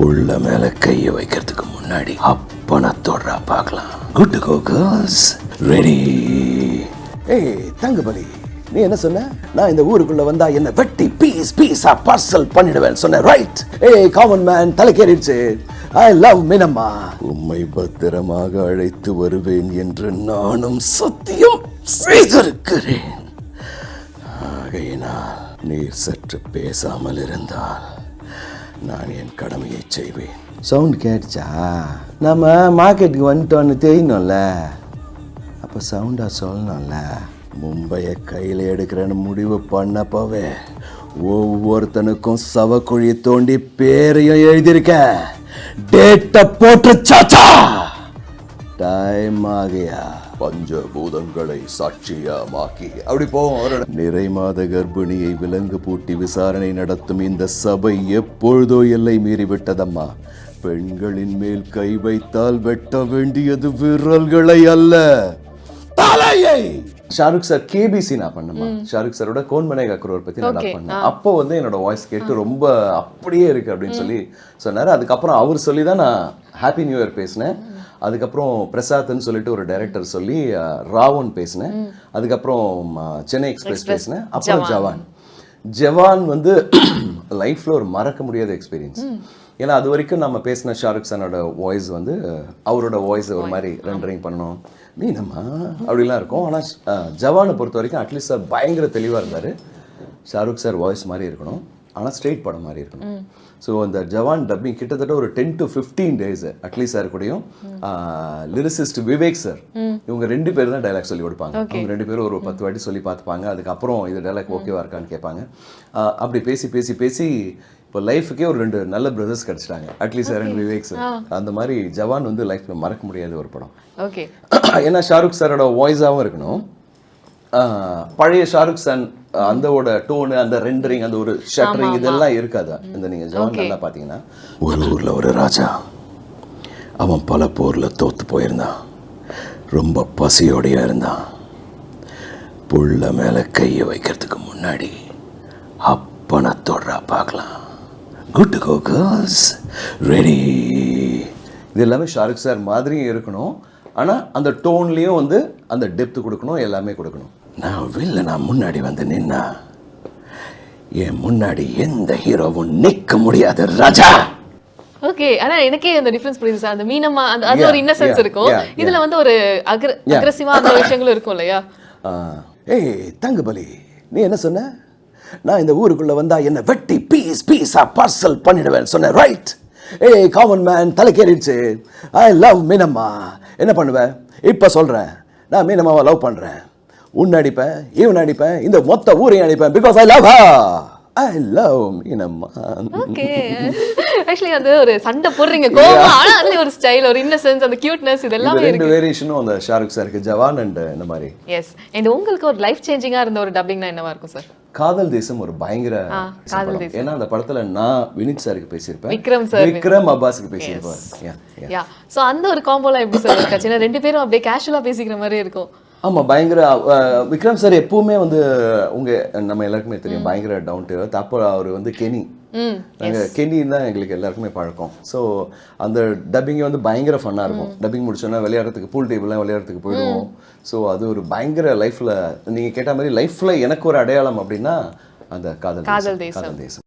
புள்ள மேல கையை வைக்கிறதுக்கு முன்னாடி அப்பனை தொடரா பார்க்கலாம். குட் கோ கேர்ள்ஸ், ரெடி? ஏய் தங்கபலி, நீ என்ன சொன்ன? நான் இந்த ஊருக்குள்ள வந்தா என்ன வெட்டி பீஸ் பீஸா பார்சல் பண்ணிடுவேன் சொன்ன, ரைட்? ஏய் காமன் மேன், தலைக்கேறிடுச்சு. I love Meenamma. உம்மை பத்திரமாக அழைத்து வருவேன் என்று நானும் சத்தியம் செய்திருக்கிறேன். ஆகையினால் நீர் சற்று பேசாமல் இருந்தால் நான் என் கடமையை செய்வேன். சவுண்ட் கேட்டுச்சா? நம்ம மார்க்கெட்டுக்கு வந்துட்டோன்னு தெரியணும்ல, அப்போ சவுண்டாக சொல்லணும்ல. மும்பையை கையில் எடுக்கிறேன்னு முடிவு பண்ணப்பவே ஒவ்வொருத்தனுக்கும் சவக்குழியை தோண்டி பேரையும் எழுதியிருக்க, டேட்டை போட்டு சாச்சா. டைம் ஆகியா பஞ்சபூதங்களை சாட்சியமாக்கி அப்படி போவோம். நிறை மாத கர்ப்பிணியை விலங்கு பூட்டி விசாரணை நடத்தும் இந்த சபை எப்பொழுதோ எல்லை மீறிவிட்டதம்மா. பெண்களின் மேல் கை வைத்தால் வெட்ட வேண்டியது விரல்களை அல்ல, தலையை. ஷாருக் சார் கேபிசி நான் பண்ணமா, ஷாருக் சாரோட கோன் பனேகா கரோர் பத்தி நான் பண்ணேன். அப்போ வந்து என்னோட வாய்ஸ் கேட்டு ரொம்ப அப்படியே இருக்கு அப்படின்னு சொல்லி சொன்னாரு. அதுக்கப்புறம் அவர் சொல்லி தான் நான் ஹாப்பி நியூ இயர் பேசினேன். அதுக்கப்புறம் பிரசாத்ன்னு சொல்லிட்டு ஒரு டைரக்டர் சொல்லி ராவன் பேசினேன். அதுக்கப்புறம் சென்னை எக்ஸ்பிரஸ் பேசினேன். அப்புறம் ஜவான் வந்து லைஃப்ல ஒரு மறக்க முடியாத எக்ஸ்பீரியன்ஸ். ஏன்னா அது வரைக்கும் நம்ம பேசின ஷாருக் சாரோட வாய்ஸ் வந்து அவரோட வாய்ஸ் ஒரு மாதிரி ரெண்டரிங் பண்ணணும் மீனம்மா அப்படிலாம் இருக்கும். ஆனால் ஜவானை பொறுத்த வரைக்கும் அட்லீஸ்ட் சார் பயங்கர தெளிவாக இருந்தார். ஷாருக் சார் வாய்ஸ் மாதிரி இருக்கணும், ஆனால் ஸ்ட்ரெயிட் படம் மாதிரி இருக்கணும். ஸோ அந்த ஜவான் டப்பிங் கிட்டத்தட்ட ஒரு 10 to 15 days அட்லீஸ்ட் சார் கூடயும் லிரிசிஸ்ட் விவேக் சார், இவங்க 2 பேர் தான் டைலாக் சொல்லி கொடுப்பாங்க. அவங்க 2 பேரும் ஒரு 10 வாட்டி சொல்லி பார்த்துப்பாங்க. அதுக்கப்புறம் இது டைலாக் ஓகேவா இருக்கான்னு கேட்பாங்க. அப்படி பேசி பேசி பேசி இப்போ லைஃபுக்கே ஒரு 2 நல்ல பிரதர்ஸ் கிடச்சிட்டாங்க, at least sir and Vivek sir. அந்த மாதிரி ஜவான் வந்து லைஃப்பில் மறக்க முடியாத ஒரு படம். ஓகே, ஏன்னா ஷாருக் சாரோட வாய்ஸாகவும் இருக்கணும். பழைய ஷாருக் சார் அந்தோட டோனு, அந்த ரெண்டரிங், அந்த ஒரு ஷட்டரிங் இதெல்லாம் இருக்காது. இந்த நீங்கள் ஜவான் நல்லா பார்த்தீங்கன்னா, ஒரு ஊரில் ஒரு ராஜா, அவன் பல போரில் தோற்று போயிருந்தான், ரொம்ப பசியோடையாக இருந்தான். புள்ள மேலே கையை வைக்கிறதுக்கு முன்னாடி அப்பனை தொடரா பார்க்கலாம். குட் கோ கேர்ள்ஸ், ரெடி? இது எல்லாமே ஷாருக் சார் மாதிரியும் இருக்கணும், ஆனால் அந்த டோன்லேயும் வந்து அந்த டெப்த் கொடுக்கணும், எல்லாமே கொடுக்கணும். நான் முன்னாடி வந்து நின்னா என் முன்னாடி எந்த ஹீரோவும் நிற்க முடியாது ராஜா. ஓகே, ஆனா எனக்கே அந்த டிஃபரன்ஸ் புரியுது சார். அந்த மீனம்மா அது ஒரு இன்னசென்ஸ் இருக்கும், இதுல வந்து ஒரு அக்ரெசிவா அந்த விஷயங்களும் இருக்கும் இல்லையா? ஏய் தங்கபலி, நீ என்ன சொன்ன? நான் இந்த ஊருக்குள்ள வந்தா என்ன வெட்டி பீஸ் பீஸா பார்சல் பண்ணிடுவேன் சொன்ன, ரைட்? ஏய் காமன் மேன், தலைக்கேறிடுச்சு. I love Meenamma. என்ன பண்ணுவேன் இப்போ சொல்கிறேன், நான் மீனம்மாவை லவ் பண்ணுறேன். உன்னை அடிப்பேன், இவனை அடிப்பேன், இந்த மொத்த ஊரையும் அடிப்பேன், because I love her. I love Meenamma. Okay, actually அது ஒரு சண்டை போடுறீங்க கோவமா, ஆனா அதுல ஒரு ஸ்டைல், ஒரு இன்னசென்ஸ், அந்த கியூட்னஸ் இதெல்லாம் இருக்கு. ரெண்டு வேரியேஷனும் அந்த ஷாருக் சாருக்கு ஜவான் அண்ட் இந்த மாதிரி. எஸ், அண்ட் உங்களுக்கு ஒரு லைஃப் சேஞ்சிங்கா இருந்த ஒரு டப்பிங்னா என்னவா இருக்கும் சார்? காதல் தேசம் ஒரு பயங்கர படம். ஏன்னா அந்த படத்துல நான் வினித் சாருக்கு பேசியிருப்பேன், விக்ரம் அப்பாஸுக்கு பேசியிருப்பேன். சோ அந்த ஒரு காம்போலாம் எப்படி சார் இருக்காச்சு? ஏன்னா 2 பேரும் அப்படியே கேஷுவலா பேசிக்கிற மாதிரி இருக்கும். ஆமாம், பயங்கர விக்ரம் சார் எப்பவுமே வந்து நம்ம எல்லாருக்குமே தெரியும், பயங்கர டவுன் டு எர்த். அப்போ அவர் வந்து கெனி, நாங்கள் கெனி தான் எங்களுக்கு எல்லாருக்குமே பழக்கம். ஸோ அந்த டப்பிங்கை வந்து பயங்கர ஃபன்னாக இருக்கும். டப்பிங் முடிச்சோன்னா விளையாடுறதுக்கு பூல் டேபிள்லாம் விளையாடுறதுக்கு போயிடுவோம். ஸோ அது ஒரு பயங்கர லைஃப்பில் நீங்கள் கேட்ட மாதிரி லைஃப்பில் எனக்கு ஒரு அடையாளம் அப்படின்னா அந்த காதல் தேசம்.